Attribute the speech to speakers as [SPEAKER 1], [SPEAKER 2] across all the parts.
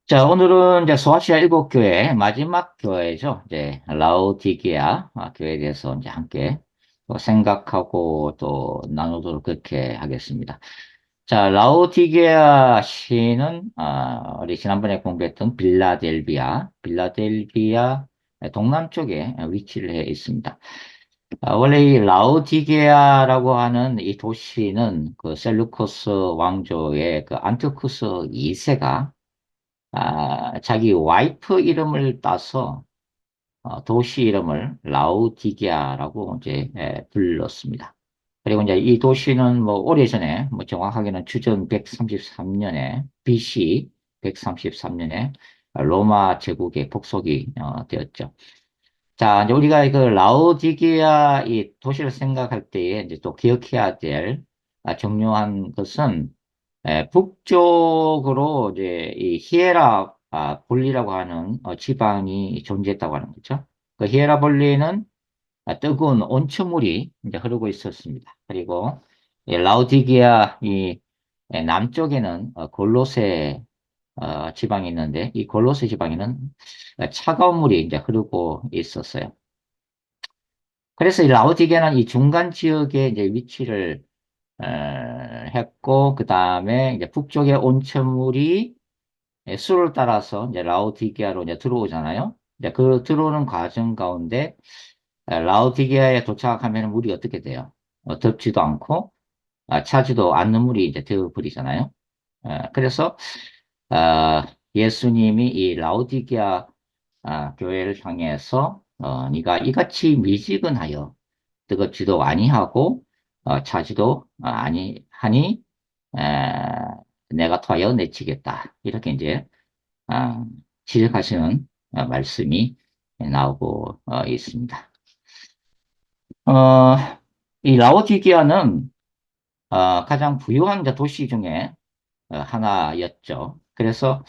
[SPEAKER 1] 자, 오늘은 이제 소아시아 일곱 교회 마지막 교회죠. 이제 라오디게아 교회에 대해서 이제 함께 또 생각하고 또 나누도록 그렇게 하겠습니다. 자, 라오디게아 시는 우리 지난번에 공부했던 빌라델비아 동남쪽에 위치를 해 있습니다. 원래 이 라오디게아라고 하는 이 도시는 그 셀루코스 왕조의 그 안티오쿠스 2세가 자기 와이프 이름을 따서 도시 이름을 라우디게아라고 이제 불렀습니다. 그리고 이제 이 도시는 뭐 오래전에 뭐 정확하게는 주전 133년에 BC 133년에 로마 제국의 복속이 되었죠. 자, 이제 우리가 그 라우디게아 이 도시를 생각할 때에 이제 또 기억해야 될 중요한 것은 북쪽으로 이제 이 히에라 볼리라고 하는 지방이 존재했다고 하는 거죠. 그 히에라 볼리는 뜨거운 온천물이 이제 흐르고 있었습니다. 그리고 이 라우디게아 이 남쪽에는 골로세 지방이 있는데 이 골로세 지방에는 차가운 물이 이제 흐르고 있었어요. 그래서 이 라우디게는 이 중간 지역에 이제 위치를 어, 했고, 그 다음에 이제 북쪽의 온천물이 수를 따라서 이제 라우디게아로 이제 들어오잖아요. 이제 그 들어오는 과정 가운데 라우디게아에 도착하면 물이 어떻게 돼요? 덥지도 않고 차지도 않는 물이 이제 되어버리잖아요. 그래서 어, 예수님이 이 라우디게아 교회를 향해서 네가 이같이 미지근하여 뜨겁지도 아니하고 차지도 아니하니 내가 토하여 내치겠다. 이렇게 이제 아, 지적하시는 말씀이 나오고 있습니다. 어, 이 라오디게아는 가장 부유한 이제 도시 중에 하나였죠. 그래서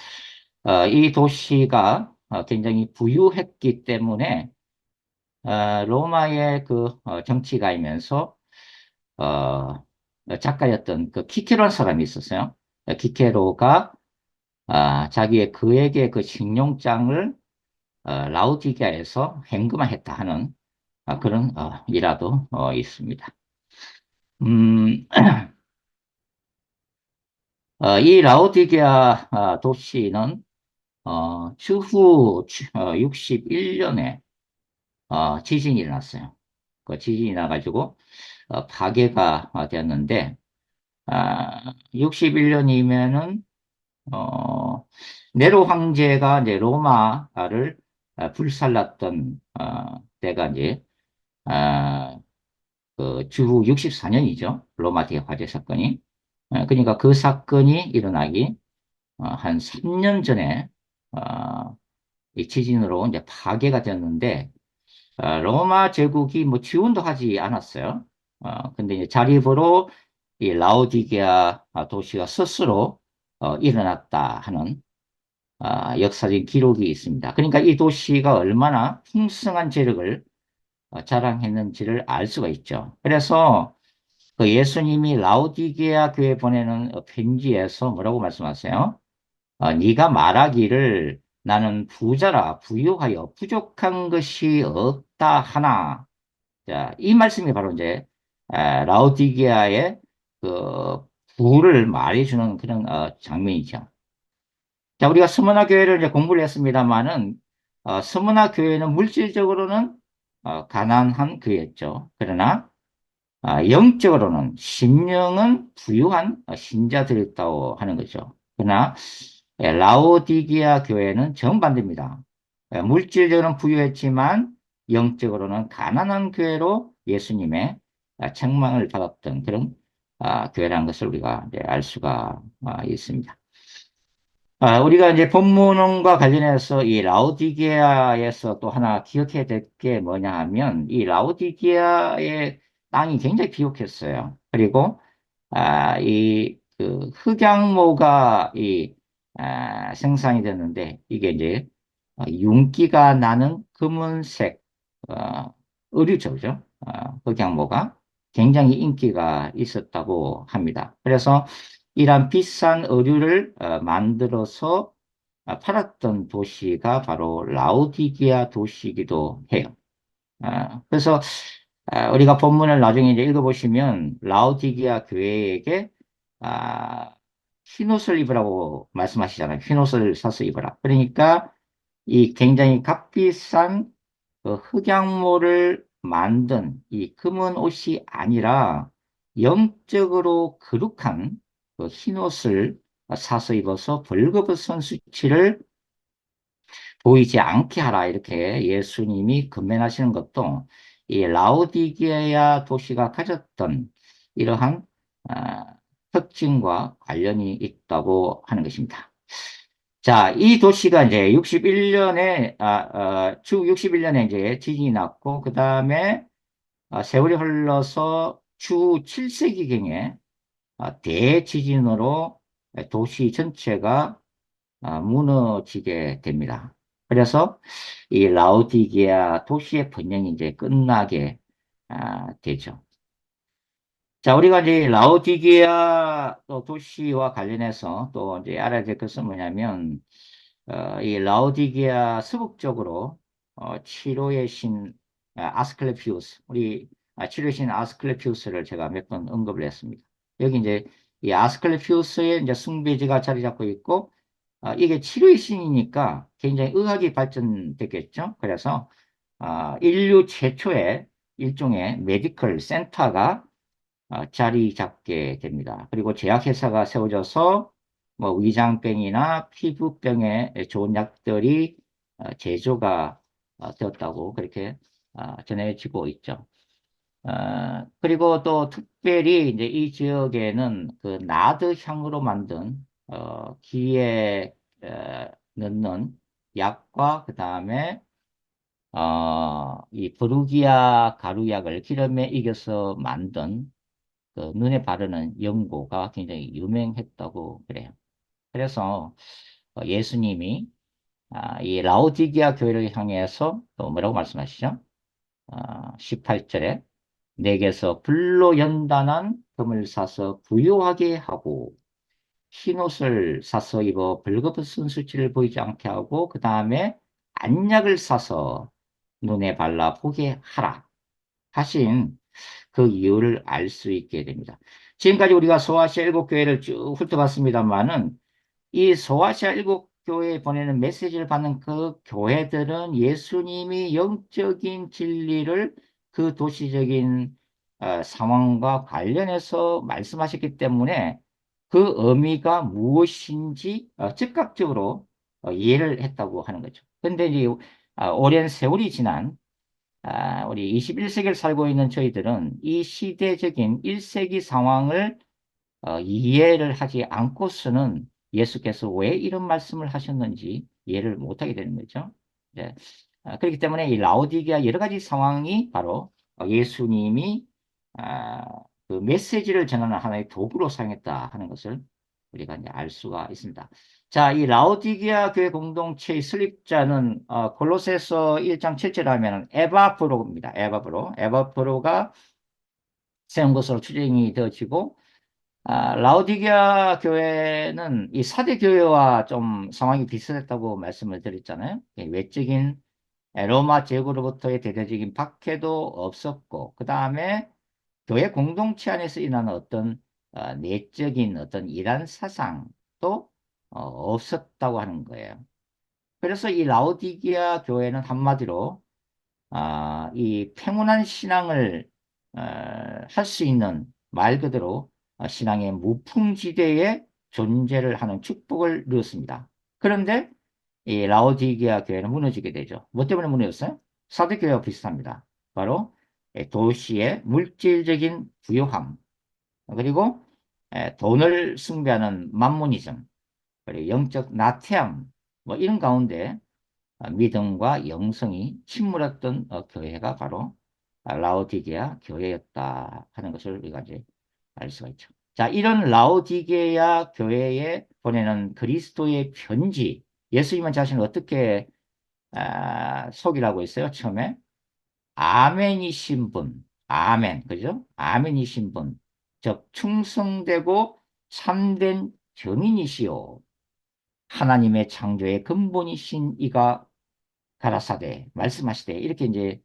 [SPEAKER 1] 이 도시가 굉장히 부유했기 때문에 로마의 그 정치가이면서 어, 작가였던 그 키케로라는 사람이 있었어요. 키케로가 자기의 그에게 그 식용장을 라우디게아에서 현금화했다 하는 그런 일화도 있습니다. 음, 이 라우디게아 도시는 추후 61년에 지진이 일어났어요. 그 지진이 나가지고 파괴가 되었는데 61년이면은 네로 황제가 이제 로마를 불살랐던 때가 이제 아, 그 주후 64년이죠. 로마 대화재 사건이. 그러니까 그 사건이 일어나기 한 3년 전에 이 지진으로 이제 파괴가 되었는데 로마 제국이 뭐 지원도 하지 않았어요. 근데 이제 자립으로 이 라오디게아 도시가 스스로 일어났다 하는 역사적인 기록이 있습니다. 그러니까 이 도시가 얼마나 풍성한 재력을 자랑했는지를 알 수가 있죠. 그래서 그 예수님이 라오디게아 교회 보내는 편지에서 뭐라고 말씀하세요? 네가 말하기를 나는 부자라 부유하여 부족한 것이 없다 하나. 자, 이 말씀이 바로 이제 라오디게아의 그 부를 말해주는 그런 장면이죠. 자, 우리가 스무나 교회를 이제 공부를 했습니다만은 스무나 교회는 물질적으로는 가난한 교회였죠. 그러나 영적으로는 심령은 부유한 신자들이었다고 하는 거죠. 그러나 라오디게아 교회는 정반대입니다. 물질적으로는 부유했지만 영적으로는 가난한 교회로 예수님의 책망을 받았던 그런 교회라는 것을 우리가 이제 알 수가 있습니다. 우리가 이제 본문과 관련해서 이 라오디게아에서 또 하나 기억해야 될 게 뭐냐 하면 이 라오디게아의 땅이 굉장히 비옥했어요. 그리고 이 흑양모가 생산이 됐는데 이게 이제 윤기가 나는 금은색 의류죠, 그죠? 흑양모가 굉장히 인기가 있었다고 합니다. 그래서 이러한 비싼 의류를 만들어서 팔았던 도시가 바로 라오디게아 도시이기도 해요. 그래서 우리가 본문을 나중에 이제 읽어보시면 라오디게아 교회에게 아, 흰옷을 입으라고 말씀하시잖아요. 흰옷을 사서 입으라. 그러니까 이 굉장히 값비싼 그 흑양모를 만든 이 금은 옷이 아니라 영적으로 거룩한 그 흰옷을 사서 입어서 벌거벗은 수치를 보이지 않게 하라 이렇게 예수님이 권면하시는 것도 이 라오디게아 도시가 가졌던 이러한 아, 특징과 관련이 있다고 하는 것입니다. 자, 이 도시가 이제 61년에 주 61년에 이제 지진이 났고 그 다음에 세월이 흘러서 주 7세기경에 대지진으로 도시 전체가 무너지게 됩니다. 그래서 이 라오디게아 도시의 번영이 이제 끝나게 되죠. 자, 우리가 이제 라오디게아 또 도시와 관련해서 또 이제 알아야 될 것은 뭐냐면, 이 라오디게아 서북쪽으로 치료의 신 아스클레피우스, 우리 치료의 신 아스클레피우스를 제가 몇 번 언급을 했습니다. 여기 이제 이 아스클레피우스의 이제 숭배지가 자리 잡고 있고, 이게 치료의 신이니까 굉장히 의학이 발전됐겠죠. 그래서 인류 최초의 일종의 메디컬 센터가 자리 잡게 됩니다. 그리고 제약회사가 세워져서 뭐 위장병이나 피부병에 좋은 약들이 제조가 되었다고 그렇게 전해지고 있죠. 그리고 또 특별히 이제 이 지역에는 그 나드 향으로 만든 귀에 넣는 약과 그 다음에 이 버루기아 가루약을 기름에 익혀서 만든 그 눈에 바르는 연고가 굉장히 유명했다고 그래요. 그래서 예수님이 이 라오디게아 교회를 향해서 또 뭐라고 말씀하시죠? 18절에 내게서 불로 연단한 금을 사서 부유하게 하고 흰옷을 사서 입어 벌거벗은 수치를 보이지 않게 하고 그 다음에 안약을 사서 눈에 발라 보게 하라 하신 그 이유를 알 수 있게 됩니다. 지금까지 우리가 소아시아 일곱 교회를 쭉 훑어봤습니다만은 이 소아시아 일곱 교회에 보내는 메시지를 받는 그 교회들은 예수님이 영적인 진리를 그 도시적인 상황과 관련해서 말씀하셨기 때문에 그 의미가 무엇인지 즉각적으로 이해를 했다고 하는 거죠. 그런데 이제 오랜 세월이 지난 우리 21세기를 살고 있는 저희들은 이 시대적인 1세기 상황을 이해를 하지 않고서는 예수께서 왜 이런 말씀을 하셨는지 이해를 못하게 되는 거죠. 네. 그렇기 때문에 이 라오디게아 여러 가지 상황이 바로 예수님이 아, 그 메시지를 전하는 하나의 도구로 사용했다 하는 것을 우리가 이제 알 수가 있습니다. 자, 이 라오디게아 교회 공동체의 설립자는 골로새서 1장 7절 하면은 에바브로입니다. 에바브로. 에바브로가 세운 것으로 추정이 되어지고 라오디게아 교회는 이 사대 교회와 좀 상황이 비슷했다고 말씀을 드렸잖아요. 외적인 로마 제국으로부터의 대대적인 박해도 없었고, 그 다음에 교회 공동체 안에서 일어나는 어떤 내적인 어떤 이란 사상도 없었다고 하는 거예요. 그래서 이 라오디게아 교회는 한마디로 이 평온한 신앙을 할 수 있는 말 그대로 신앙의 무풍지대에 존재를 하는 축복을 누렸습니다. 그런데 이 라오디게아 교회는 무너지게 되죠. 뭐 때문에 무너졌어요? 사대교회와 비슷합니다. 바로 도시의 물질적인 부요함, 그리고 돈을 숭배하는 만모니즘, 그리고 영적 나태함, 뭐 이런 가운데 믿음과 영성이 침몰했던 교회가 바로 라오디게아 교회였다 하는 것을 우리가 이제 알 수가 있죠. 자, 이런 라오디게아 교회에 보내는 그리스도의 편지, 예수님은 자신을 어떻게 속이라고 했어요? 처음에 아멘이신 분, 아멘, 그죠? 아멘이신 분, 즉 충성되고 참된 증인이시오. 하나님의 창조의 근본이신 이가 가라사대 말씀하시되 이렇게 이제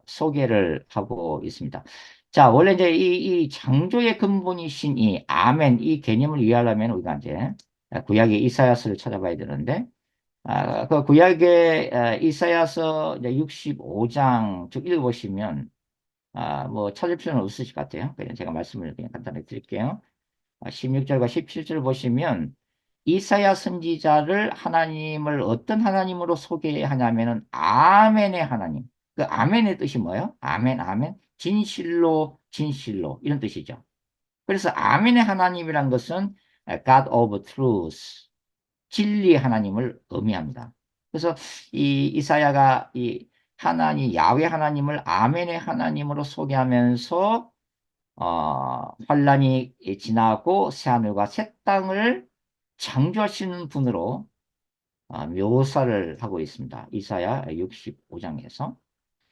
[SPEAKER 1] 소개를 하고 있습니다. 자, 원래 이제 이 창조의 근본이신 이 아멘 이 개념을 이해하려면 우리가 이제 구약의 이사야서를 찾아봐야 되는데 그 구약의 이사야서 이제 65장 쭉 읽어보시면 뭐 찾을 필요는 없으실 것 같아요. 그냥 제가 말씀을 그냥 간단히 드릴게요. 16절과 17절 보시면 이사야 선지자를 하나님을 어떤 하나님으로 소개하냐면은 아멘의 하나님. 그 아멘의 뜻이 뭐예요? 아멘, 아멘. 진실로, 진실로 이런 뜻이죠. 그래서 아멘의 하나님이란 것은 God of Truth, 진리의 하나님을 의미합니다. 그래서 이 이사야가 이 하나님, 야훼 하나님을 아멘의 하나님으로 소개하면서 환란이 지나고 새하늘과 새 땅을 창조하시는 분으로 묘사를 하고 있습니다. 이사야 65장에서.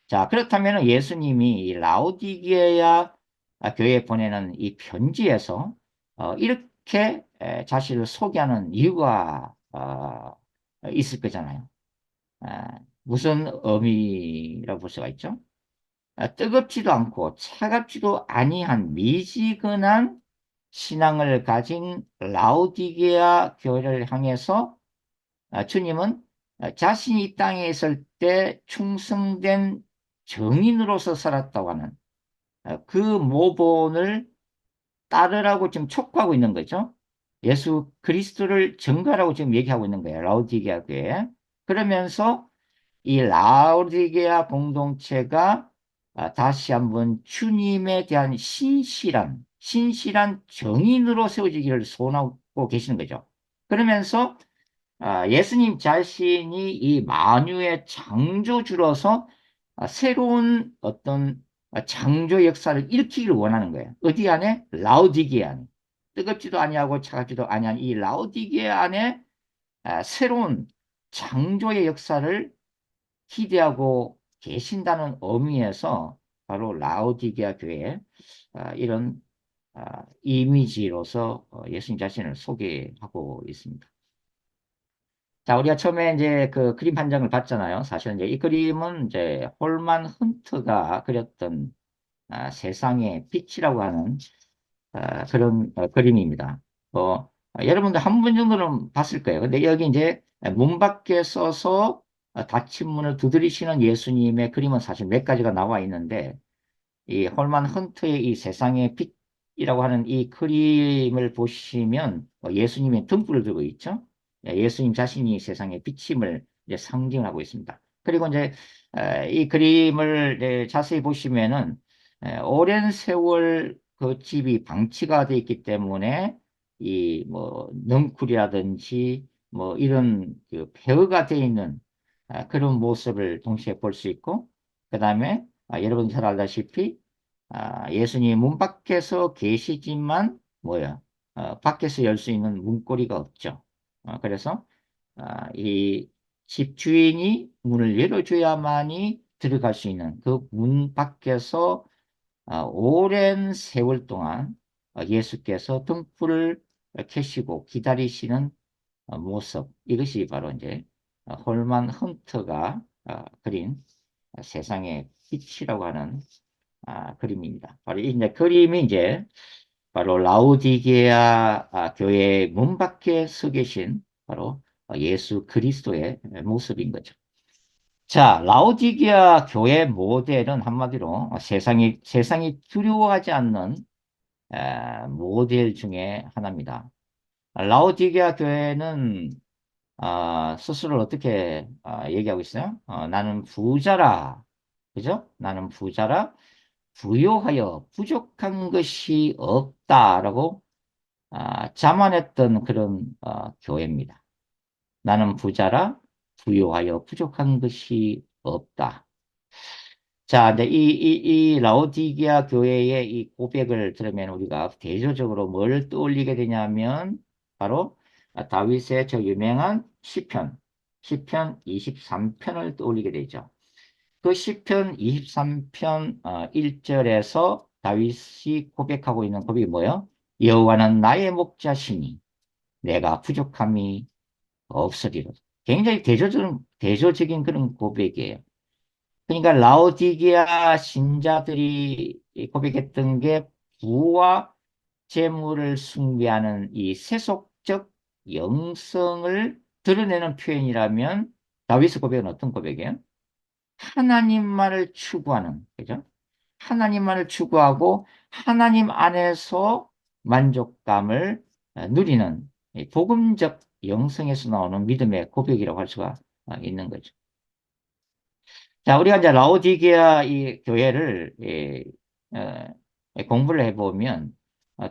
[SPEAKER 1] 자, 그렇다면 예수님이 이 라오디게아 교회에 보내는 이 편지에서 이렇게 자신을 소개하는 이유가 있을 거잖아요. 무슨 의미라고 볼 수가 있죠? 뜨겁지도 않고 차갑지도 아니한 미지근한 신앙을 가진 라오디게아 교회를 향해서 주님은 자신이 이 땅에 있을 때 충성된 정인으로서 살았다고 하는 그 모본을 따르라고 지금 촉구하고 있는 거죠. 예수 그리스도를 증거라고 지금 얘기하고 있는 거예요. 라오디게아 교회. 그러면서 이 라오디게아 공동체가 다시 한번 주님에 대한 신실한 정인으로 세워지기를 소원하고 계시는 거죠. 그러면서 예수님 자신이 이 만유의 창조주로서 새로운 어떤 창조 역사를 일으키기를 원하는 거예요. 어디 안에? 라오디게 안에. 뜨겁지도 아니하고 차갑지도 아니한 이 라오디게 안에 새로운 창조의 역사를 기대하고 계신다는 의미에서 바로 라오디게아 교회 이런 이미지로서 예수님 자신을 소개하고 있습니다. 자, 우리가 처음에 이제 그 그림 한 장을 봤잖아요. 사실은 이제 이 그림은 이제 홀만 헌트가 그렸던 세상의 빛이라고 하는 그런 그림입니다. 여러분들 한 분 정도는 봤을 거예요. 근데 여기 이제 문 밖에 서서 닫힌 문을 두드리시는 예수님의 그림은 사실 몇 가지가 나와 있는데 이 홀만 헌트의 이 세상의 빛이라고 하는 이 그림을 보시면 예수님의 등불을 들고 있죠. 예수님 자신이 세상의 빛임을 이제 상징하고 있습니다. 그리고 이제 이 그림을 자세히 보시면은 오랜 세월 그 집이 방치가 돼 있기 때문에 이 뭐 넝쿨이라든지 뭐 이런 그 폐허가 돼 있는 그런 모습을 동시에 볼 수 있고 그다음에 여러분 잘 알다시피 예수님이 문 밖에서 계시지만 뭐야 밖에서 열 수 있는 문고리가 없죠. 그래서 이 집주인이 문을 열어줘야만이 들어갈 수 있는 그 문 밖에서 오랜 세월 동안 예수께서 등불을 켜시고 기다리시는 모습 이것이 바로 이제 홀만 헌터가 그린 세상의 빛이라고 하는 그림입니다. 바로 이 이제 그림이 이제 바로 라우디게아 교회 문 밖에 서 계신 바로 예수 그리스도의 모습인 거죠. 자, 라우디게아 교회 모델은 한마디로 세상이 두려워하지 않는 모델 중에 하나입니다. 라우디게아 교회는 스스로를 어떻게 얘기하고 있어요? 나는 부자라. 그죠? 나는 부자라. 부요하여 부족한 것이 없다라고 자만했던 그런 교회입니다. 나는 부자라 부요하여 부족한 것이 없다. 자, 이제 이 라오디게아 교회의 이 고백을 들으면 우리가 대조적으로 뭘 떠올리게 되냐면 바로 다윗의 저 유명한 시편 23편을 떠올리게 되죠. 그 시편 23편 1절에서 다윗이 고백하고 있는 고백이 뭐예요? 여호와는 나의 목자시니 내가 부족함이 없으리로다. 굉장히 대조적인 그런 고백이에요. 그러니까 라오디게아 신자들이 고백했던 게 부와 재물을 숭배하는 이 세속적 영성을 드러내는 표현이라면 다윗의 고백은 어떤 고백이에요? 하나님만을 추구하는, 그죠? 하나님만을 추구하고 하나님 안에서 만족감을 누리는 이 복음적 영성에서 나오는 믿음의 고백이라고 할 수가 있는 거죠. 자, 우리가 이제 라오디게아 이 교회를 공부를 해보면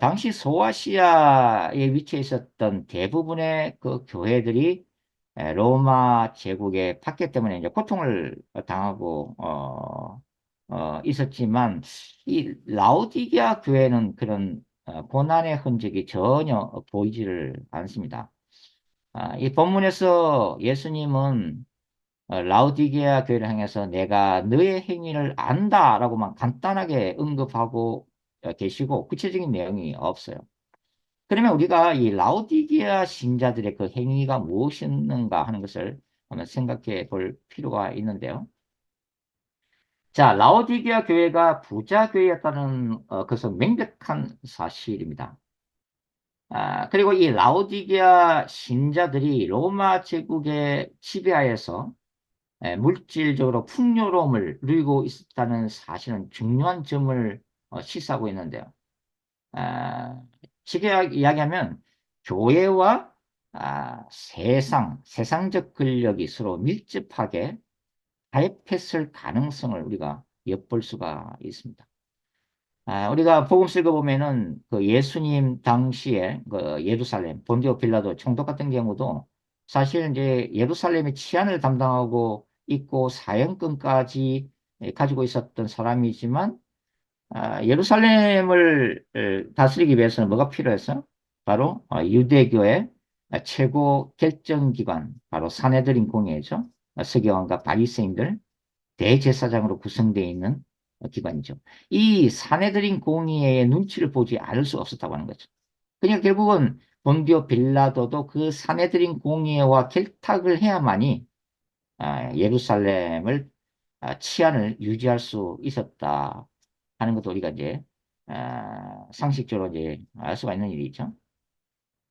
[SPEAKER 1] 당시 소아시아에 위치해 있었던 대부분의 그 교회들이 로마 제국의 박해 때문에 이제 고통을 당하고 있었지만 이 라오디게아 교회는 그런 고난의 흔적이 전혀 보이지를 않습니다. 이 본문에서 예수님은 라우디게아 교회를 향해서 내가 너의 행위를 안다라고만 간단하게 언급하고 계시고 구체적인 내용이 없어요. 그러면 우리가 이 라우디게아 신자들의 그 행위가 무엇이었는가 하는 것을 한번 생각해 볼 필요가 있는데요. 자, 라우디게아 교회가 부자 교회였다는 것은 명백한 사실입니다. 그리고 이 라우디게아 신자들이 로마 제국의 지배하에서 물질적으로 풍요로움을 누리고 있었다는 사실은 중요한 점을 시사하고 있는데요. 쉽게 이야기하면 교회와 세상적 권력이 서로 밀접하게 타협했을 가능성을 우리가 엿볼 수가 있습니다. 우리가 복음 읽어보면은 그 예수님 당시에 그 예루살렘, 본디오 빌라도 총독 같은 경우도 사실 이제 예루살렘의 치안을 담당하고 있고 사형권까지 가지고 있었던 사람이지만 예루살렘을 다스리기 위해서는 뭐가 필요했어? 바로 유대교의 최고 결정기관, 바로 사내들인 공회죠. 서기관과 바리새인들, 대제사장으로 구성되어 있는 기관이죠. 이 사내들인 공의의 눈치를 보지 않을 수 없었다고 하는 거죠. 그러니까 결국은 본디오 빌라도도 그 사내들인 공의와 결탁을 해야만이 예루살렘을 치안을 유지할 수 있었다 하는 것도 우리가 이제 상식적으로 이제 알 수가 있는 일이죠.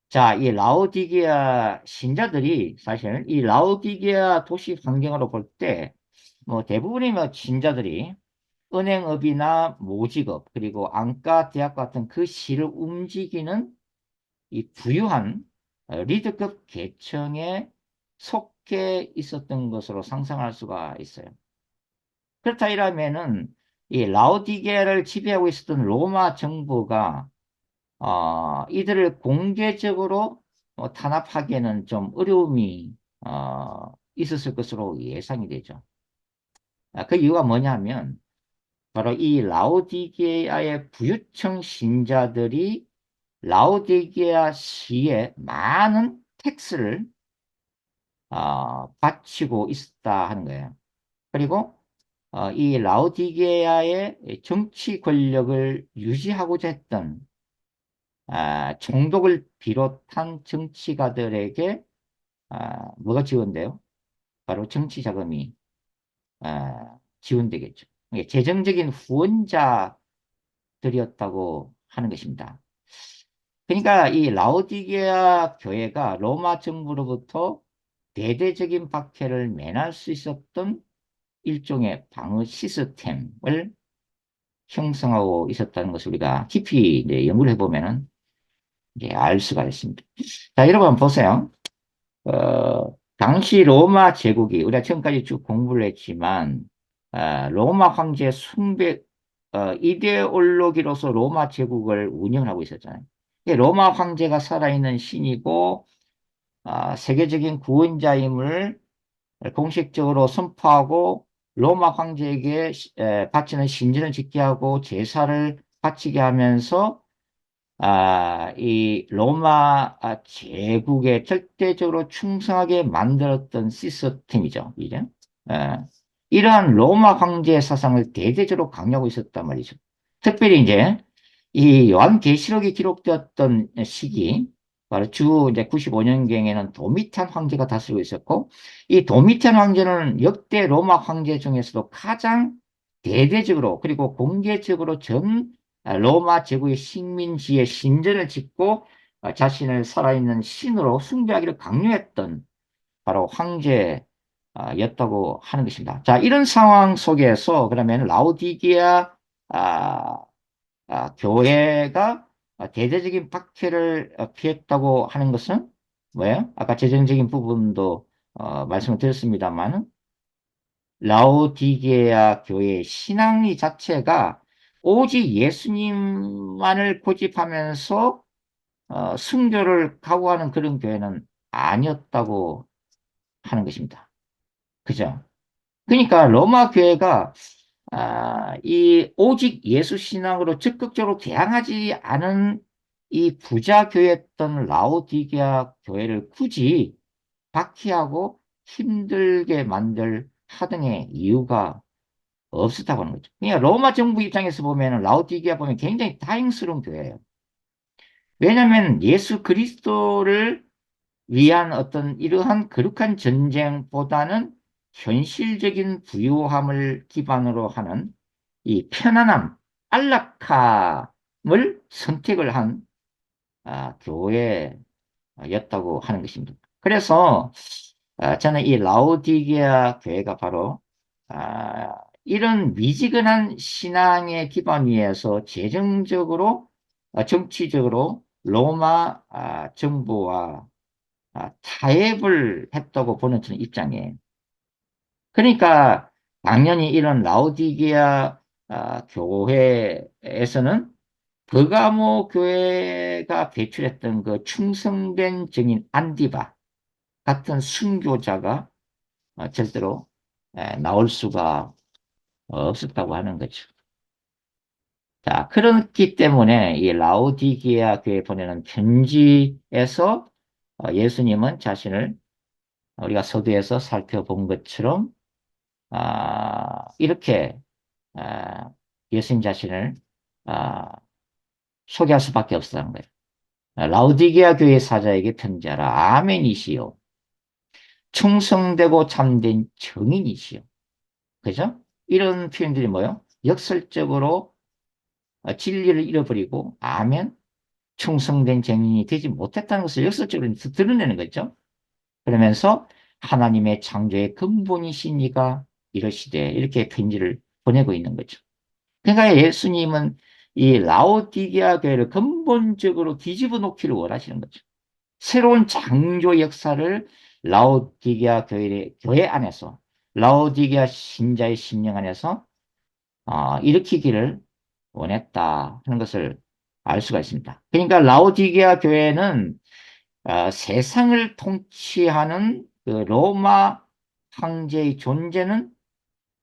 [SPEAKER 1] 자, 이 라오디게아 신자들이 사실 이 라오디게아 도시 환경으로 볼 때 뭐 대부분의 뭐 신자들이 은행업이나 모직업 그리고 안과 대학 같은 그 시를 움직이는 이 부유한 리더급 계층에 속해 있었던 것으로 상상할 수가 있어요. 그렇다 이러면은 이 라오디게를 지배하고 있었던 로마 정부가 이들을 공개적으로 탄압하기에는 좀 어려움이 있었을 것으로 예상이 되죠. 그 이유가 뭐냐면 바로 이 라오디게아의 부유층 신자들이 라오디게아 시에 많은 텍스를 바치고 있었다 하는 거예요. 그리고 이 라오디게아의 정치 권력을 유지하고자 했던 총독을 비롯한 정치가들에게 뭐가 지원돼요? 바로 정치 자금이 지원되겠죠. 이게 재정적인 후원자들이었다고 하는 것입니다. 그러니까 이 라오디게아 교회가 로마 정부로부터 대대적인 박해를 면할 수 있었던 일종의 방어 시스템을 형성하고 있었다는 것을 우리가 깊이 이제 연구를 해보면은 이제 알 수가 있습니다. 자, 여러분 보세요. 당시 로마 제국이 우리가 지금까지 쭉 공부를 했지만 로마 황제 숭배 이데올로기로서 로마 제국을 운영하고 있었잖아요. 로마 황제가 살아있는 신이고 세계적인 구원자임을 공식적으로 선포하고 로마 황제에게 바치는 신전을 짓게 하고 제사를 바치게 하면서 이 로마 제국에 절대적으로 충성하게 만들었던 시스템이죠. 이제 이러한 로마 황제의 사상을 대대적으로 강요하고 있었단 말이죠. 특별히 이제 이 요한계시록이 기록되었던 시기 바로 주 이제 95년경에는 도미티안 황제가 다스리고 있었고, 이 도미티안 황제는 역대 로마 황제 중에서도 가장 대대적으로 그리고 공개적으로 전 로마 제국의 식민지에 신전을 짓고 자신을 살아있는 신으로 숭배하기를 강요했던 바로 황제였다고 하는 것입니다. 자, 이런 상황 속에서 그러면 라오디게아 아, 교회가 대대적인 박해를 피했다고 하는 것은 뭐예요? 아까 재정적인 부분도 말씀을 드렸습니다만 라오디게아 교회의 신앙이 자체가 오직 예수님만을 고집하면서 순교를 각오하는 그런 교회는 아니었다고 하는 것입니다. 그죠? 그러니까 로마 교회가 이 오직 예수 신앙으로 적극적으로 대항하지 않은 이 부자 교회였던 라오디게아 교회를 굳이 박해하고 힘들게 만들 하등의 이유가 없었다고 하는 거죠. 그러니까 로마 정부 입장에서 보면 라오디게아 보면 굉장히 다행스러운 교회예요. 왜냐하면 예수 그리스도를 위한 어떤 이러한 거룩한 전쟁보다는 현실적인 부유함을 기반으로 하는 이 편안함, 안락함을 선택을 한 교회였다고 하는 것입니다. 그래서 저는 이 라오디게아 교회가 바로 이런 미지근한 신앙의 기반 위에서 재정적으로 정치적으로 로마 정부와 타협을 했다고 보는 저는 입장이에요. 그러니까 당연히 이런 라오디게아 교회에서는 버가모 교회가 배출했던 그 충성된 증인 안디바 같은 순교자가 절대로 나올 수가 없었다고 하는 거죠. 자, 그렇기 때문에 이 라오디게아 교회에 보내는 편지에서 예수님은 자신을 우리가 서두에서 살펴본 것처럼 이렇게 아, 예수님 자신을 아, 소개할 수밖에 없었다는 거예요. 라우디게아 교회 사자에게 편지하라. 아멘이시요. 충성되고 참된 정인이시요. 그죠? 이런 표현들이 뭐요? 역설적으로 진리를 잃어버리고 아멘, 충성된 정인이 되지 못했다는 것을 역설적으로 드러내는 거죠. 그러면서 하나님의 창조의 근본이시니가 이러시되 이렇게 편지를 보내고 있는 거죠. 그러니까 예수님은 이 라오디게아 교회를 근본적으로 뒤집어 놓기를 원하시는 거죠. 새로운 창조 역사를 라오디게아 교회 안에서 라오디게아 신자의 심령 안에서 일으키기를 원했다 하는 것을 알 수가 있습니다. 그러니까 라오디게아 교회는 세상을 통치하는 그 로마 황제의 존재는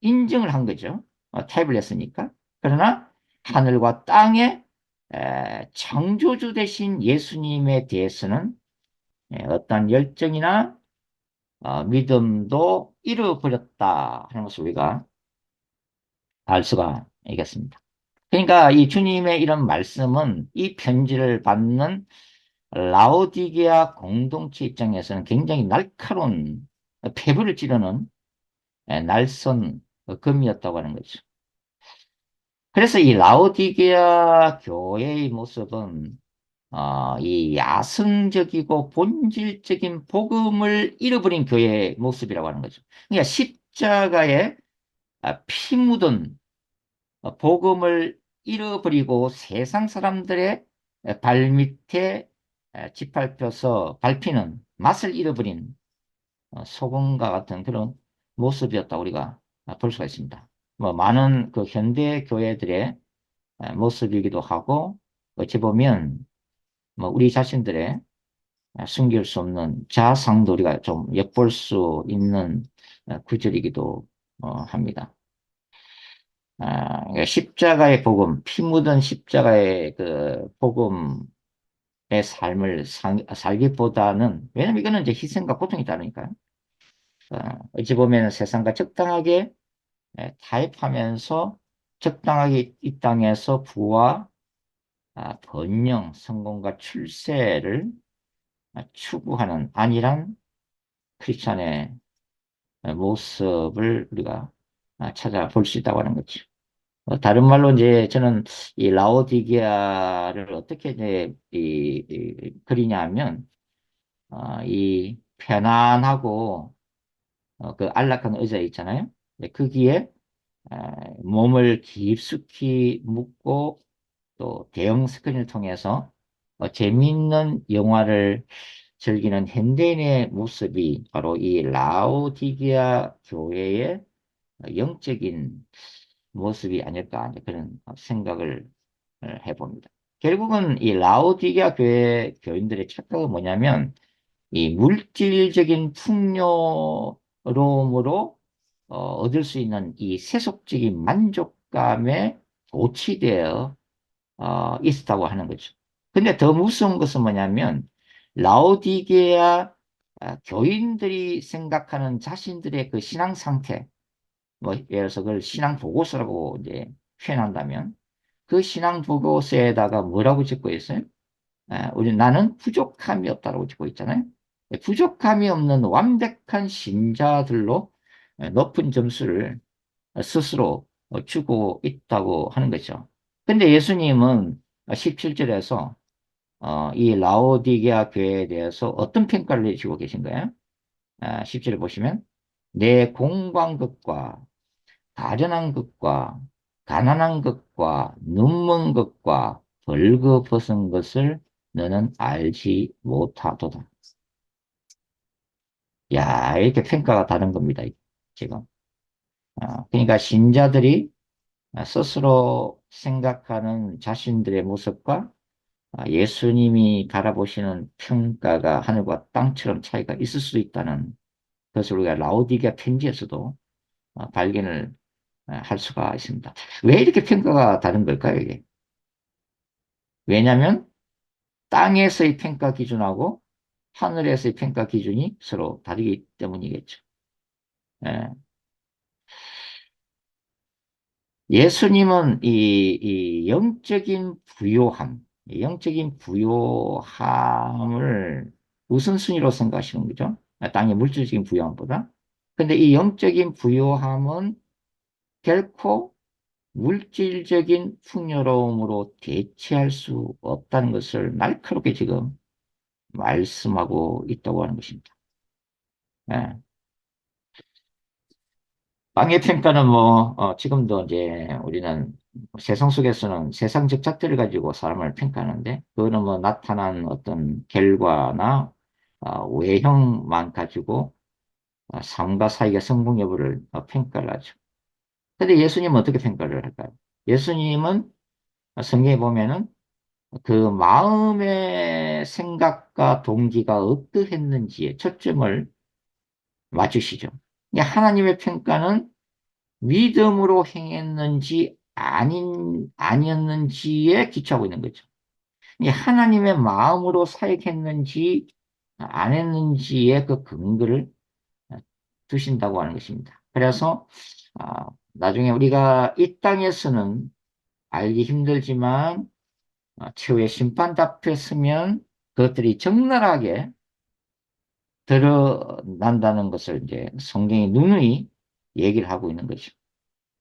[SPEAKER 1] 인정을 한 거죠. 타협을 했으니까. 그러나 하늘과 땅의 창조주 대신 예수님에 대해서는 어떤 열정이나 믿음도 잃어버렸다 하는 것을 우리가 알 수가 있겠습니다. 그러니까 이 주님의 이런 말씀은 이 편지를 받는 라오디게아 공동체 입장에서는 굉장히 날카로운 폐부를 찌르는 날선 금이었다고 하는 거죠. 그래서 이 라오디게아 교회의 모습은 이 야성적이고 본질적인 복음을 잃어버린 교회의 모습이라고 하는 거죠. 그러니까 십자가에 피 묻은 복음을 잃어버리고 세상 사람들의 발밑에 짓밟혀서 밟히는 맛을 잃어버린 소금과 같은 그런 모습이었다 우리가 볼 수가 있습니다. 뭐 많은 그 현대 교회들의 모습이기도 하고 어찌 보면 뭐 우리 자신들의 숨길 수 없는 자아상도 우리가 좀 엿볼 수 있는 구절이기도 합니다. 그러니까 십자가의 복음, 피 묻은 십자가의 그 복음의 삶을 살기보다는, 왜냐면 이거는 이제 희생과 고통이 따르니까요. 어찌 보면 세상과 적당하게 타협하면서 적당하게 이 땅에서 부와 번영, 성공과 출세를 추구하는 안일한 크리스찬의 모습을 우리가 찾아볼 수 있다고 하는 거죠. 다른 말로 이제 저는 이 라오디게아를 어떻게 이제 그리냐 하면 이 편안하고 그 안락한 의자 있잖아요. 거기에 몸을 깊숙이 묻고 또 대형 스크린을 통해서 재미있는 영화를 즐기는 현대인의 모습이 바로 이 라오디게아 교회의 영적인 모습이 아닐까 이제 그런 생각을 해봅니다. 결국은 이 라오디게아 교회 교인들의 착각은 뭐냐면 이 물질적인 풍요로움으로 얻을 수 있는 이 세속적인 만족감에 도취되어 있었다고 하는 거죠. 근데 더 무서운 것은 뭐냐면 라오디게아 교인들이 생각하는 자신들의 그 신앙 상태, 뭐 예를 들어서 그걸 신앙 보고서라고 이제 표현한다면 그 신앙 보고서에다가 뭐라고 적고 있어요? 우리 나는 부족함이 없다고 적고 있잖아요. 부족함이 없는 완벽한 신자들로 높은 점수를 스스로 주고 있다고 하는 거죠. 근데 예수님은 17절에서 이 라오디게아 교회에 대해서 어떤 평가를 내주고 계신 거예요? 17절 보시면 내 공광것과 가련한 것과 가난한 것과 눈먼 것과 벌거벗은 것을 너는 알지 못하도다. 야, 이렇게 평가가 다른 겁니다. 지금. 그러니까 신자들이 스스로 생각하는 자신들의 모습과 예수님이 바라보시는 평가가 하늘과 땅처럼 차이가 있을 수 있다는 것을 우리가 라오디게아 편지에서도 발견을 할 수가 있습니다. 왜 이렇게 평가가 다른 걸까요, 이게? 왜냐하면 땅에서의 평가 기준하고 하늘에서의 평가 기준이 서로 다르기 때문이겠죠. 예. 예수님은 이 영적인 부요함, 이 영적인 부요함을 우선순위로 생각하시는 거죠. 땅의 물질적인 부요함보다. 근데 이 영적인 부요함은 결코 물질적인 풍요로움으로 대체할 수 없다는 것을 날카롭게 지금 말씀하고 있다고 하는 것입니다. 예. 망의 평가는 뭐, 지금도 이제 우리는 세상 속에서는 세상적 잣대를 가지고 사람을 평가하는데, 그거는 뭐 나타난 어떤 결과나 외형만 가지고 삶과 사이의 성공 여부를 평가를 하죠. 근데 예수님은 어떻게 평가를 할까요? 예수님은 성경에 보면은 그 마음의 생각과 동기가 어떠했는지에 초점을 맞추시죠. 하나님의 평가는 믿음으로 행했는지 아니었는지에 기초하고 있는 거죠. 하나님의 마음으로 사역했는지 안 했는지에 그 근거를 두신다고 하는 것입니다. 그래서 나중에 우리가 이 땅에서는 알기 힘들지만 최후의 심판 앞에 서면 그것들이 적나라하게 드러난다는 것을 이제 성경이 누누이 얘기를 하고 있는 거죠.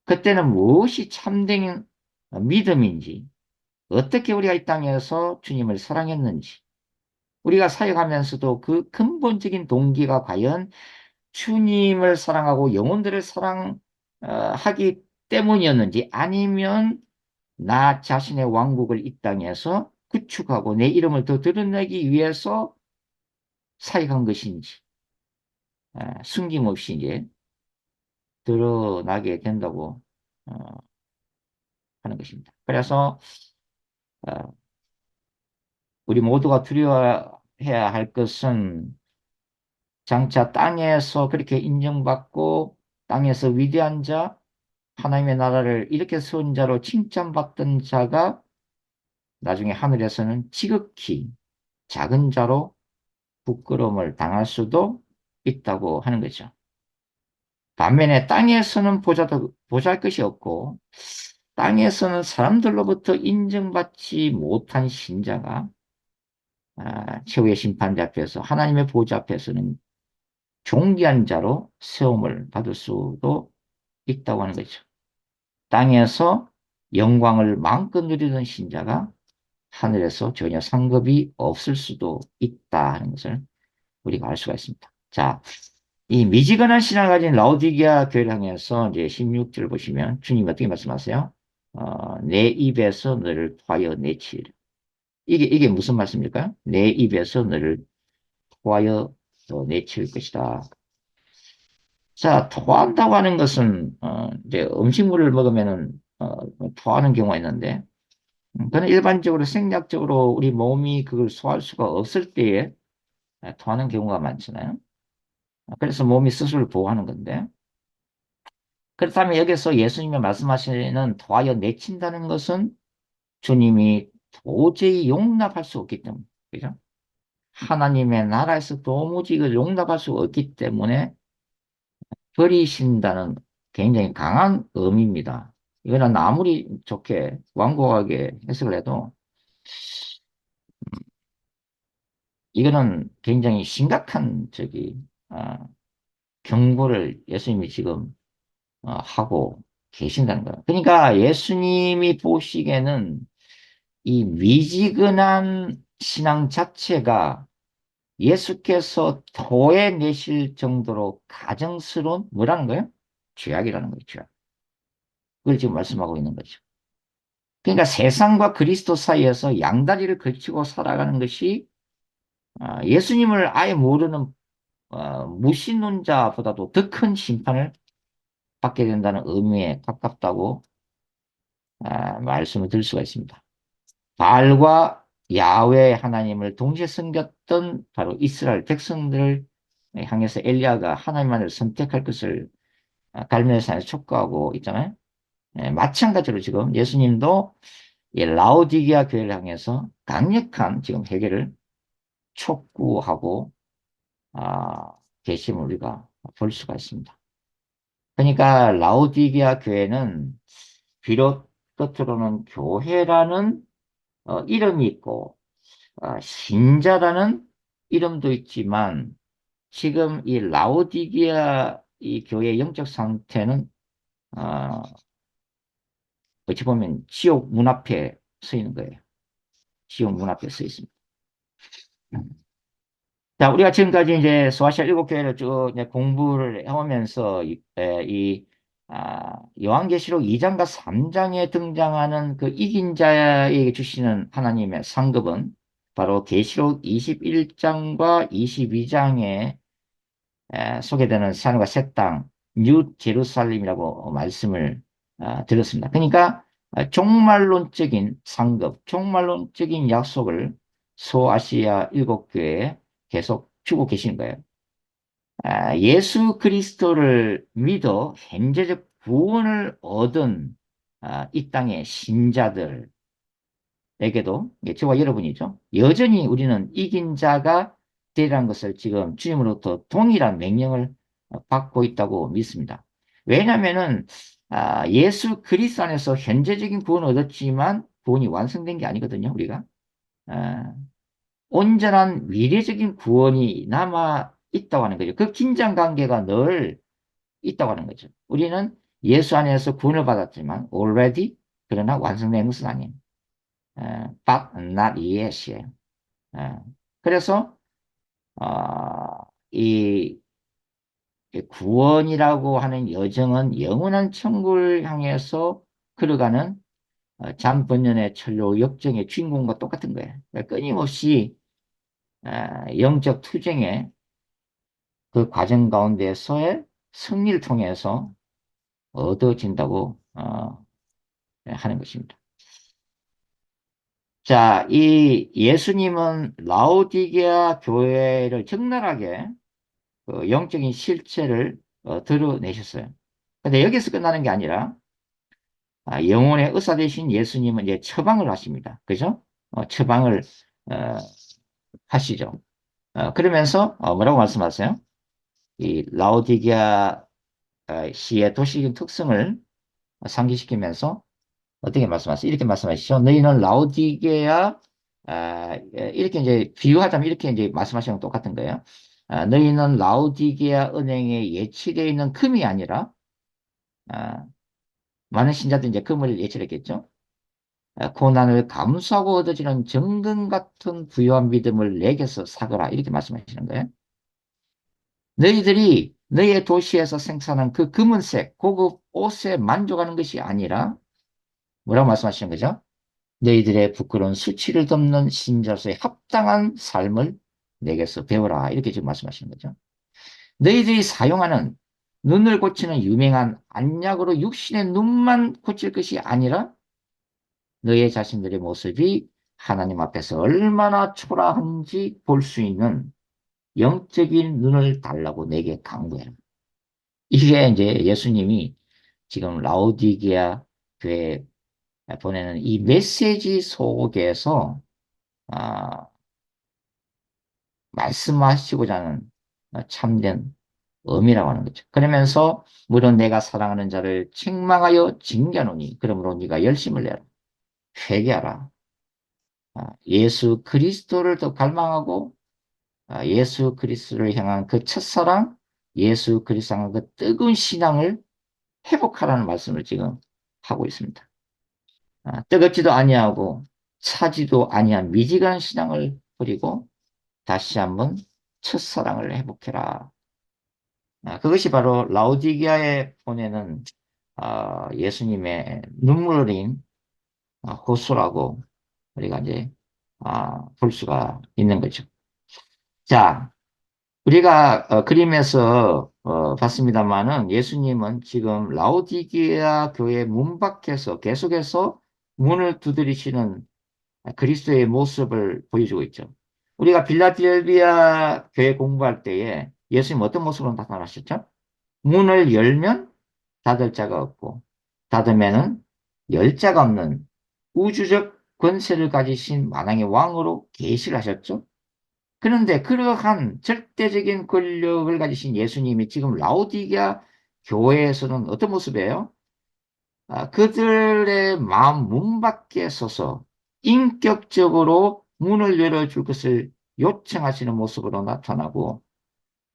[SPEAKER 1] 그때는 무엇이 참된 믿음인지, 어떻게 우리가 이 땅에서 주님을 사랑했는지, 우리가 사역하면서도 그 근본적인 동기가 과연 주님을 사랑하고 영혼들을 사랑하기 때문이었는지, 아니면 나 자신의 왕국을 이 땅에서 구축하고 내 이름을 더 드러내기 위해서 사역한 것인지, 숨김없이 이제 드러나게 된다고 어, 하는 것입니다. 그래서 어, 우리 모두가 두려워해야 할 것은 장차 땅에서 그렇게 인정받고 땅에서 위대한 자, 하나님의 나라를 이렇게 세운 자로 칭찬받던 자가 나중에 하늘에서는 지극히 작은 자로 부끄러움을 당할 수도 있다고 하는 거죠. 반면에 땅에서는 보잘 것이 없고 땅에서는 사람들로부터 인정받지 못한 신자가 최후의 심판대 앞에서 하나님의 보좌 앞에서는 존귀한 자로 세움을 받을 수도 있다고 하는 거죠. 땅에서 영광을 마음껏 누리던 신자가 하늘에서 전혀 상급이 없을 수도 있다 하는 것을 우리가 알 수가 있습니다. 자, 이 미지근한 신앙을 가진 라오디게아 교회를 향해서 이제 16절 보시면 주님 어떻게 말씀하세요? 내 입에서 너를 토하여 내치리라. 이게 무슨 말씀일까요? 내 입에서 너를 토하여 내칠 것이다. 자, 토한다고 하는 것은 이제 음식물을 먹으면은 토하는 경우가 있는데, 그는 일반적으로 생략적으로 우리 몸이 그걸 소화할 수가 없을 때에 토하는 경우가 많잖아요. 그래서 몸이 스스로를 보호하는 건데, 그렇다면 여기서 예수님이 말씀하시는 토하여 내친다는 것은 주님이 도저히 용납할 수 없기 때문에, 그죠? 하나님의 나라에서 도무지 이걸 용납할 수 없기 때문에 버리신다는 굉장히 강한 의미입니다. 이거는 아무리 좋게 완고하게 해석을 해도 이거는 굉장히 심각한 아, 경고를 예수님이 지금 하고 계신다는 거예요. 그러니까 예수님이 보시기에는 이 미지근한 신앙 자체가 예수께서 토해내실 정도로 가정스러운 뭐라는 거예요? 죄악이라는 거죠. 죄악. 그걸 지금 말씀하고 있는 거죠. 그러니까 세상과 그리스도 사이에서 양다리를 걸치고 살아가는 것이 예수님을 아예 모르는 무신론자보다도 더 큰 심판을 받게 된다는 의미에 가깝다고 말씀을 드릴 수가 있습니다. 바알과 야훼 하나님을 동시에 섬겼던 바로 이스라엘 백성들을 향해서 엘리야가 하나님만을 선택할 것을 갈멜산에서 촉구하고 있잖아요. 마찬가지로 지금 예수님도 이 라오디게아 교회를 향해서 강력한 지금 회개를 촉구하고 아, 계심을 우리가 볼 수가 있습니다. 그러니까 라오디게아 교회는 비록 겉으로는 교회라는 이름이 있고 신자라는 이름도 있지만 지금 이 라오디게아 이 교회의 영적 상태는 어, 어찌 보면 지옥 문 앞에 서 있는 거예요. 지옥 문 앞에 서 있습니다. 자, 우리가 지금까지 이제 소아시아 일곱 교회를 쭉 이제 공부를 해오면서 요한계시록 2장과 3장에 등장하는 그 이긴 자에게 주시는 하나님의 상급은 바로 계시록 21장과 22장에 소개되는 새하늘과 새 땅, 뉴 제루살렘이라고 말씀을 드렸습니다. 그러니까 종말론적인 상급, 종말론적인 약속을 소아시아 일곱 교회에 계속 주고 계시는 거예요. 예수 그리스도를 믿어 현재적 구원을 얻은 이 땅의 신자들, 에게도 저와 여러분이죠. 여전히 우리는 이긴 자가 되라는 것을 지금 주님으로부터 동일한 명령을 받고 있다고 믿습니다. 왜냐하면은 예수 그리스도 안에서 현재적인 구원을 얻었지만 구원이 완성된 게 아니거든요. 우리가 아, 온전한 미래적인 구원이 남아 있다고 하는 거죠. 그 긴장 관계가 늘 있다고 하는 거죠. 우리는 예수 안에서 구원을 받았지만 already 그러나 완성된 것은 아니에요. but not yet이에요. 그래서 이 구원이라고 하는 여정은 영원한 천국을 향해서 걸어가는 잠번년의 철로 역정의 주인공과 똑같은 거예요. 그러니까 끊임없이 영적 투쟁의 그 과정 가운데서의 승리를 통해서 얻어진다고 하는 것입니다. 자, 이 예수님은 라오디게아 교회를 적나라하게 그 영적인 실체를 드러내셨어요. 근데 여기서 끝나는 게 아니라 영혼의 의사 되신 예수님은 이제 처방을 하십니다. 그죠? 처방을 어, 하시죠. 그러면서 뭐라고 말씀하세요? 이 라오디게아 시의 도시적인 특성을 상기시키면서 어떻게 말씀하세요? 이렇게 말씀하시죠. 너희는 라오디게아 이렇게 이제 비유하자면 이렇게 이제 말씀하시는 건 똑같은 거예요. 너희는 라오디게아 은행에 예치되어 있는 금이 아니라, 아, 많은 신자들이 이제 금을 예치했겠죠. 고난을 감수하고 얻어지는 정금 같은 부유한 믿음을 내게서 사거라. 이렇게 말씀하시는 거예요. 너희들이 너희의 도시에서 생산한 그 금은색, 고급 옷에 만족하는 것이 아니라, 뭐라고 말씀하시는 거죠? 너희들의 부끄러운 수치를 덮는 신자로서의 합당한 삶을 내게서 배워라. 이렇게 지금 말씀하시는 거죠. 너희들이 사용하는 눈을 고치는 유명한 안약으로 육신의 눈만 고칠 것이 아니라 너희 자신들의 모습이 하나님 앞에서 얼마나 초라한지 볼 수 있는 영적인 눈을 달라고 내게 강구해라. 이게 이제 예수님이 지금 라오디게아 교회에 보내는 이 메시지 속에서 아, 말씀하시고자 하는 참된 의미라고 하는 거죠. 그러면서 물론 내가 사랑하는 자를 책망하여 징계하노니 그러므로 네가 열심을 내라. 회개하라. 예수 그리스도를 더 갈망하고 예수 그리스도를 향한 그 첫사랑, 예수 그리스도 향한 그 뜨거운 신앙을 회복하라는 말씀을 지금 하고 있습니다. 뜨겁지도 아니하고 차지도 아니한 미지근한 신앙을 버리고 다시 한번 첫사랑을 회복해라. 그것이 바로 라오디게아에 보내는 예수님의 눈물 어린 호소라고 우리가 이제 볼 수가 있는 거죠. 자, 우리가 그림에서 봤습니다만은 예수님은 지금 라오디게아 교회 문 밖에서 계속해서 문을 두드리시는 그리스도의 모습을 보여주고 있죠. 우리가 빌라델비아 교회 공부할 때에 예수님 어떤 모습으로 나타나셨죠? 문을 열면 닫을 자가 없고 닫으면은 열 자가 없는 우주적 권세를 가지신 만왕의 왕으로 계시를 하셨죠. 그런데 그러한 절대적인 권력을 가지신 예수님이 지금 라오디게아 교회에서는 어떤 모습이에요? 그들의 마음 문 밖에 서서 인격적으로 문을 열어줄 것을 요청하시는 모습으로 나타나고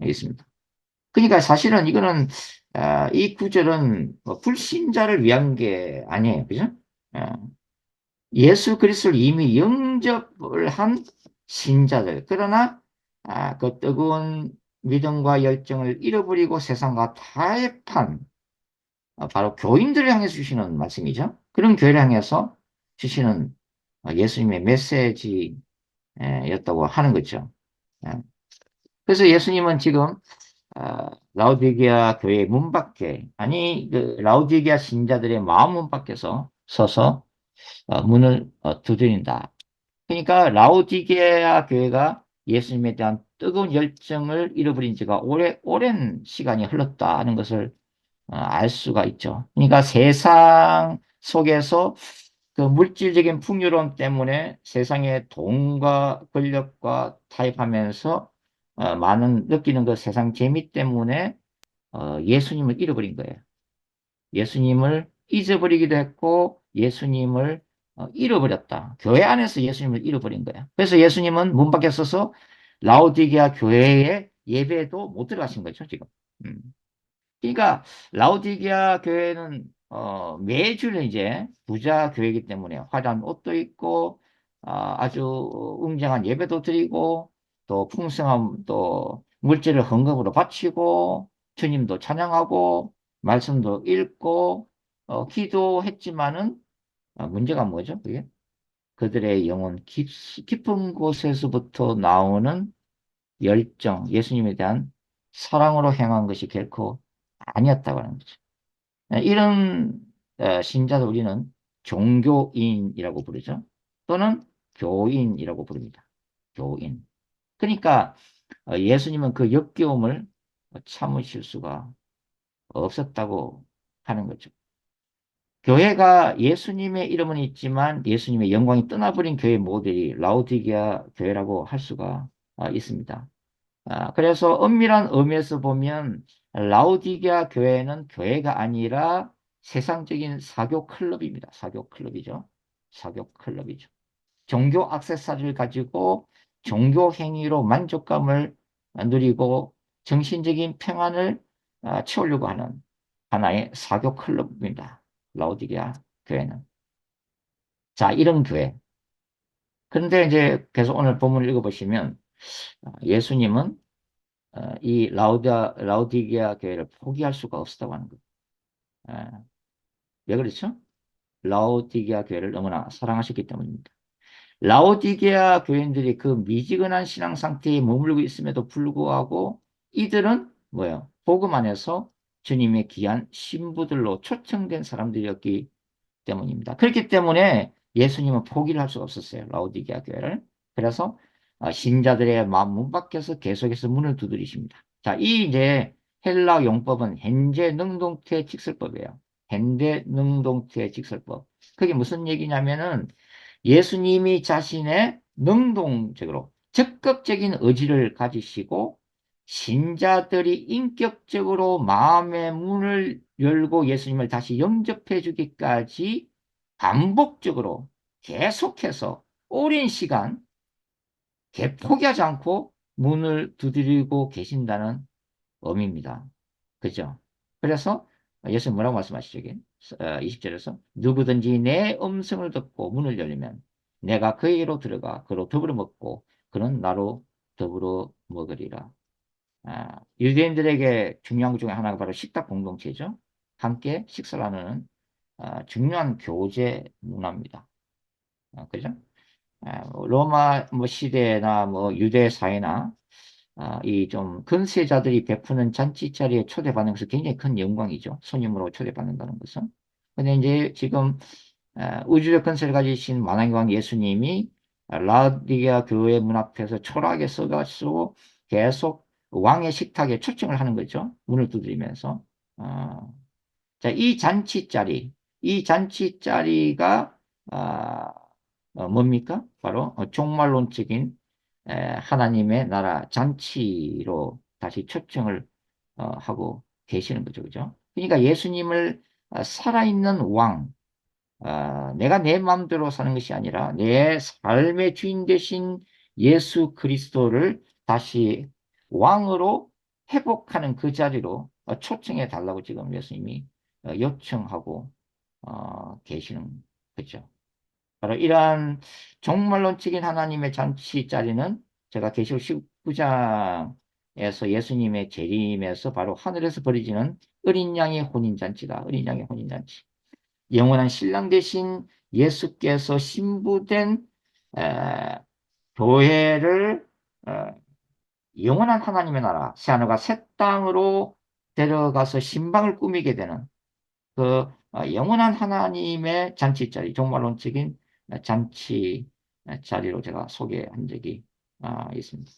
[SPEAKER 1] 있습니다. 그러니까 사실은 이거는 이 구절은 뭐 불신자를 위한 게 아니에요. 그죠? 어, 예수 그리스도를 이미 영접을 한 신자들. 그러나 그 뜨거운 믿음과 열정을 잃어버리고 세상과 타협한 바로 교인들을 향해서 주시는 말씀이죠. 그런 교회를 향해서 주시는 예수님의 메시지였다고 하는 거죠. 예. 그래서 예수님은 지금 라우디게아 교회 문 밖에, 아니, 그 라우디게아 신자들의 마음 문 밖에서 서서 문을 두드린다. 그러니까 라우디게아 교회가 예수님에 대한 뜨거운 열정을 잃어버린 지가 오랜 시간이 흘렀다는 것을 알 수가 있죠. 그러니까 세상 속에서 그 물질적인 풍요로움 때문에 세상의 돈과 권력과 타협하면서 많은 느끼는 그 세상 재미 때문에 예수님을 잃어버린 거예요. 예수님을 잊어버리기도 했고 예수님을 잃어버렸다. 교회 안에서 예수님을 잃어버린 거예요. 그래서 예수님은 문 밖에 서서 라오디게아 교회에 예배도 못 들어가신 거죠, 지금. 음. 그러니까 라오디게아 교회는 매주 이제 부자 교회이기 때문에 화려한 옷도 입고 아주 웅장한 예배도 드리고 또 풍성한 또 물질을 헌금으로 바치고 주님도 찬양하고 말씀도 읽고 기도했지만은 문제가 뭐죠? 그게 그들의 영혼 깊은 곳에서부터 나오는 열정, 예수님에 대한 사랑으로 향한 것이 결코 아니었다고 하는 거죠. 이런 신자들 우리는 종교인이라고 부르죠. 또는 교인이라고 부릅니다. 교인. 그러니까 예수님은 그 역겨움을 참으실 수가 없었다고 하는 거죠. 교회가 예수님의 이름은 있지만 예수님의 영광이 떠나버린 교회 모델이 라오디게아 교회라고 할 수가 있습니다. 그래서 엄밀한 의미에서 보면 라오디게아 교회는 교회가 아니라 세상적인 사교 클럽입니다. 사교 클럽이죠. 사교 클럽이죠. 종교 액세서리를 가지고 종교 행위로 만족감을 누리고 정신적인 평안을 채우려고 하는 하나의 사교 클럽입니다. 라오디게아 교회는. 자, 이런 교회. 그런데 이제 계속 오늘 본문을 읽어보시면 예수님은 이 라오디게아 교회를 포기할 수가 없었다고 하는 거예요. 왜 그렇죠? 라오디게아 교회를 너무나 사랑하셨기 때문입니다. 라오디게아 교인들이 그 미지근한 신앙 상태에 머물고 있음에도 불구하고 이들은 뭐예요? 복음 안에서 주님의 귀한 신부들로 초청된 사람들이었기 때문입니다. 그렇기 때문에 예수님은 포기를 할 수가 없었어요. 라오디게아 교회를. 그래서 신자들의 마음 문 밖에서 계속해서 문을 두드리십니다. 자, 이 이제 헬라 용법은 현재 능동태 직설법이에요. 현대 능동태 직설법. 그게 무슨 얘기냐면은 예수님이 자신의 능동적으로 적극적인 의지를 가지시고 신자들이 인격적으로 마음의 문을 열고 예수님을 다시 영접해 주기까지 반복적으로 계속해서 오랜 시간 포기하지 않고 문을 두드리고 계신다는 의미입니다. 그죠? 그래서 예수님 뭐라고 말씀하시죠? 20절에서 누구든지 내 음성을 듣고 문을 열리면 내가 그에게로 들어가 그로 더불어 먹고 그는 나로 더불어 먹으리라. 유대인들에게 중요한 것 중에 하나가 바로 식탁 공동체죠. 함께 식사를 하는 중요한 교제 문화입니다. 그죠? 로마 뭐 시대나 뭐 유대 사회나 이 좀 근세자들이 베푸는 잔치 자리에 초대받는 것은 굉장히 큰 영광이죠. 손님으로 초대받는다는 것은. 근데 이제 지금 우주적 근세를 가지신 만왕의 예수님이 라디게아 교회 문 앞에서 초라하게 서가지고 계속 왕의 식탁에 초청을 하는 거죠. 문을 두드리면서. 어, 자, 이 잔치 자리가 뭡니까? 바로 종말론적인 하나님의 나라 잔치로 다시 초청을 하고 계시는 거죠. 그죠? 그러니까 예수님을 살아있는 왕, 내가 내 마음대로 사는 것이 아니라 내 삶의 주인 되신 예수 그리스도를 다시 왕으로 회복하는 그 자리로 초청해 달라고 지금 예수님이 요청하고 계시는 거죠. 바로 이러한 종말론적인 하나님의 잔치 자리는 제가 계시록 19장에서 예수님의 재림에서 바로 하늘에서 벌어지는 어린 양의 혼인잔치다. 어린 양의 혼인잔치. 영원한 신랑 대신 예수께서 신부된 에, 교회를 영원한 하나님의 나라, 새하늘과 새 땅으로 데려가서 신방을 꾸미게 되는 그 영원한 하나님의 잔치 자리, 종말론적인 잔치 자리로 제가 소개한 적이 있습니다.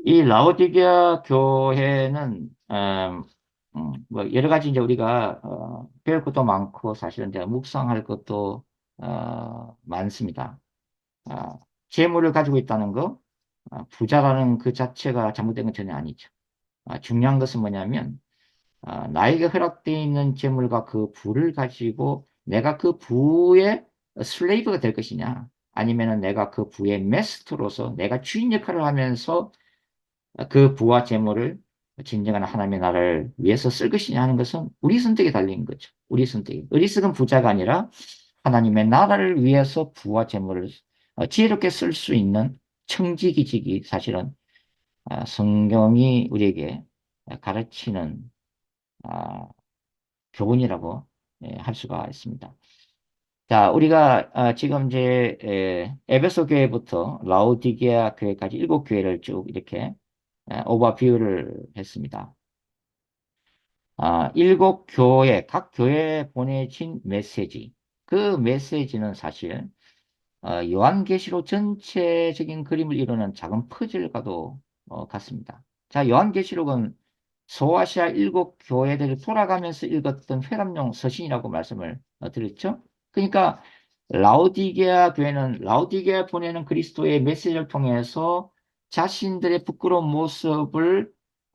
[SPEAKER 1] 이 라오디게아 교회는 뭐 여러 가지 이제 우리가 배울 것도 많고 사실은 제가 묵상할 것도 많습니다. 아, 재물을 가지고 있다는 거, 부자라는 그 자체가 잘못된 건 전혀 아니죠. 중요한 것은 뭐냐면 나에게 허락되어 있는 재물과 그 부를 가지고 내가 그 부의 슬레이브가 될 것이냐, 아니면은 내가 그 부의 메스터로서 내가 주인 역할을 하면서 그 부와 재물을 진정한 하나님의 나라를 위해서 쓸 것이냐 하는 것은 우리 선택에 달린 거죠. 우리 선택이. 어리석은 부자가 아니라 하나님의 나라를 위해서 부와 재물을 지혜롭게 쓸 수 있는 청지기직이 사실은 성경이 우리에게 가르치는 아, 교훈이라고 할 수가 있습니다. 자, 우리가 지금 이제 에베소 교회부터 라오디게아 교회까지 7교회를 쭉 이렇게 오버뷰를 했습니다. 7교회, 각 교회에 보내진 메시지. 그 메시지는 사실 요한계시록 전체적인 그림을 이루는 작은 퍼즐과도 같습니다. 자, 요한계시록은 소아시아 7교회들을 돌아가면서 읽었던 회람용 서신이라고 말씀을 드렸죠. 그러니까 라오디게아 교회는 라오디게아 보내는 그리스도의 메시지를 통해서 자신들의 부끄러운 모습을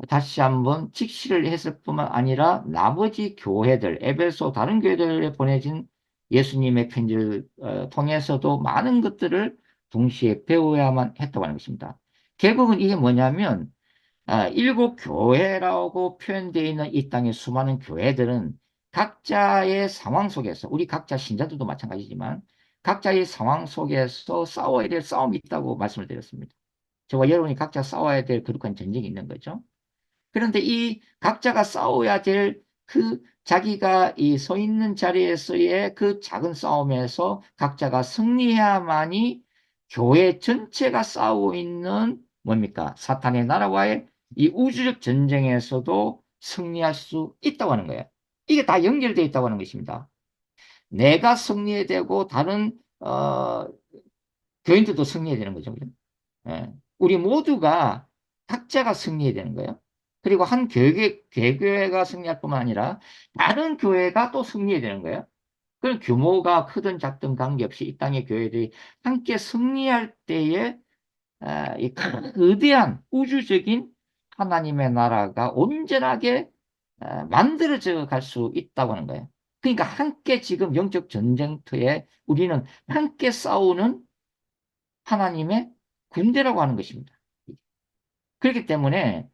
[SPEAKER 1] 다시 한번 직시를 했을 뿐만 아니라 나머지 교회들, 에베소 다른 교회들에 보내진 예수님의 편지를 통해서도 많은 것들을 동시에 배워야만 했다고 하는 것입니다. 결국은 이게 뭐냐면 일곱 교회라고 표현되어 있는 이 땅의 수많은 교회들은 각자의 상황 속에서 우리 각자 신자들도 마찬가지지만 각자의 상황 속에서 싸워야 될 싸움이 있다고 말씀을 드렸습니다. 저와 여러분이 각자 싸워야 될 거룩한 전쟁이 있는 거죠. 그런데 이 각자가 싸워야 될 그 자기가 이 서 있는 자리에서의 그 작은 싸움에서 각자가 승리해야만이 교회 전체가 싸우고 있는 뭡니까? 사탄의 나라와의 이 우주적 전쟁에서도 승리할 수 있다고 하는 거예요. 이게 다 연결되어 있다고 하는 것입니다. 내가 승리해야 되고 다른 교인들도 승리해야 되는 거죠. 그죠? 예. 우리 모두가 각자가 승리해야 되는 거예요. 그리고 한 개교회가 승리할 뿐만 아니라 다른 교회가 또 승리해야 되는 거예요. 그럼 규모가 크든 작든 관계없이 이 땅의 교회들이 함께 승리할 때에 이 거대한 우주적인 하나님의 나라가 온전하게 만들어져 갈 수 있다고 하는 거예요. 그러니까 함께 지금 영적 전쟁터에 우리는 함께 싸우는 하나님의 군대라고 하는 것입니다. 그렇기 때문에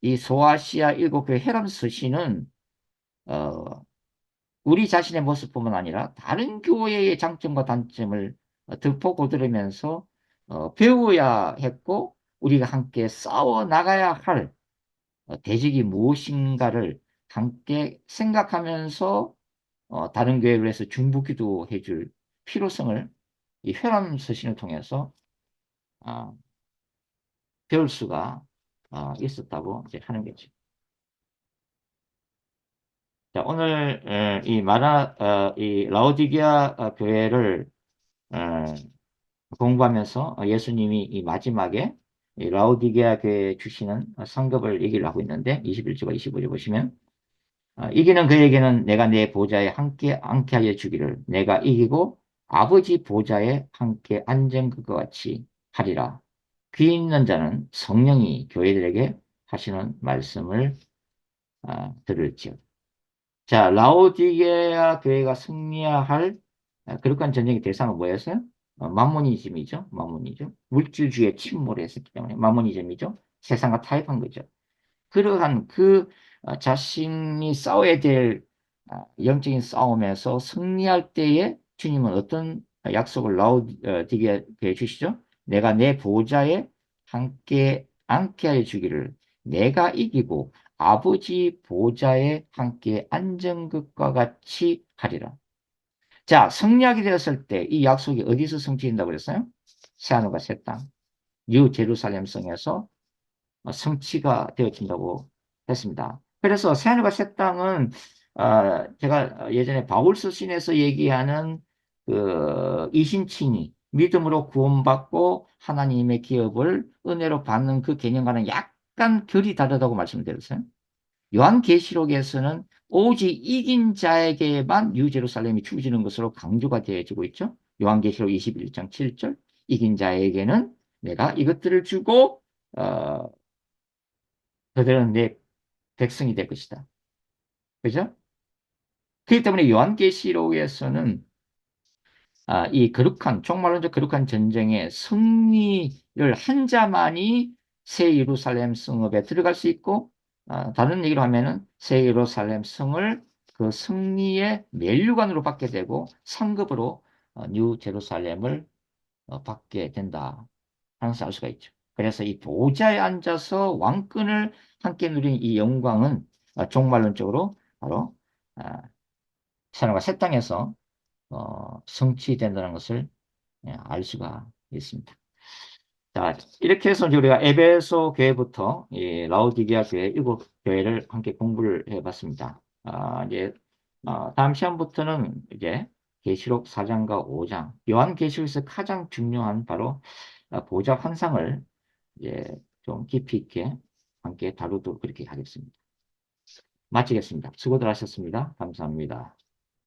[SPEAKER 1] 이 소아시아 일곱 교회 헤람 서신은 어, 우리 자신의 모습뿐만 아니라 다른 교회의 장점과 단점을 득보고 들으면서 배워야 했고 우리가 함께 싸워 나가야 할 대적이 무엇인가를 함께 생각하면서 다른 교회를 위해서 중보기도 해줄 필요성을 이 회람 서신을 통해서 어, 배울 수가 있었다고 이제 하는 거죠. 자, 오늘 이 라오디게아 교회를 어, 공부하면서 예수님이 이 마지막에 이 라오디게아 교회에 주시는 상급을 얘기를 하고 있는데 21절과 25절 보시면 이기는 그에게는 내가 내 보좌에 함께 앉게 하여 주기를 내가 이기고 아버지 보좌에 함께 앉은 것과 같이 하리라. 귀 있는 자는 성령이 교회들에게 하시는 말씀을 들을지어다. 자, 라오디게아 교회가 승리할 거룩한 전쟁의 대상은 뭐였어요? 마모니즘이죠. 마모니즘. 물질주의에 침몰했었기 때문에 마모니즘이죠. 세상과 타협한 거죠. 그러한 그 자신이 싸워야 될 영적인 싸움에서 승리할 때에 주님은 어떤 약속을 라오디게아에 주시죠? 내가 내 보좌에 함께 앉게 하여 주기를 내가 이기고 아버지 보좌에 함께 앉은 것과 같이 하리라. 자, 성약이 되었을 때 이 약속이 어디서 성취된다고 그랬어요? 새하늘과 새 땅, 뉴 제루살렘 성에서 성취가 되어진다고 했습니다. 그래서 새하늘과 새 땅은 제가 예전에 바울서 신에서 얘기하는 그 이신칭이 믿음으로 구원받고 하나님의 기업을 은혜로 받는 그 개념과는 약간 결이 다르다고 말씀드렸어요. 요한계시록에서는 오직 이긴 자에게만 뉴제루살렘이 주어지는 것으로 강조가 되어지고 있죠. 요한계시록 21장 7절 이긴 자에게는 내가 이것들을 주고 그들은 내 백성이 될 것이다. 그죠? 그렇기 때문에 요한계시록에서는 이 거룩한 종말론적 거룩한 전쟁의 승리를 한 자만이 새 예루살렘 성읍에 들어갈 수 있고 다른 얘기로 하면은 새 예루살렘 성을 그 승리의 면류관으로 받게 되고 상급으로 뉴 제루살렘을 받게 된다 하는 것을 알 수가 있죠. 그래서 이 보좌에 앉아서 왕권을 함께 누린 이 영광은 종말론적으로 바로 하늘과 새 땅에서 성취된다는 것을 알 수가 있습니다. 자, 이렇게 해서 우리가 에베소 교회부터 이 라오디게아 교회 일곱 교회를 함께 공부를 해봤습니다. 이제 다음 시간부터는 이제 계시록 4장과 5장, 요한계시록에서 가장 중요한 바로 보좌 환상을 이제 좀 깊이 있게 함께 다루도록 그렇게 하겠습니다. 마치겠습니다. 수고들 하셨습니다. 감사합니다.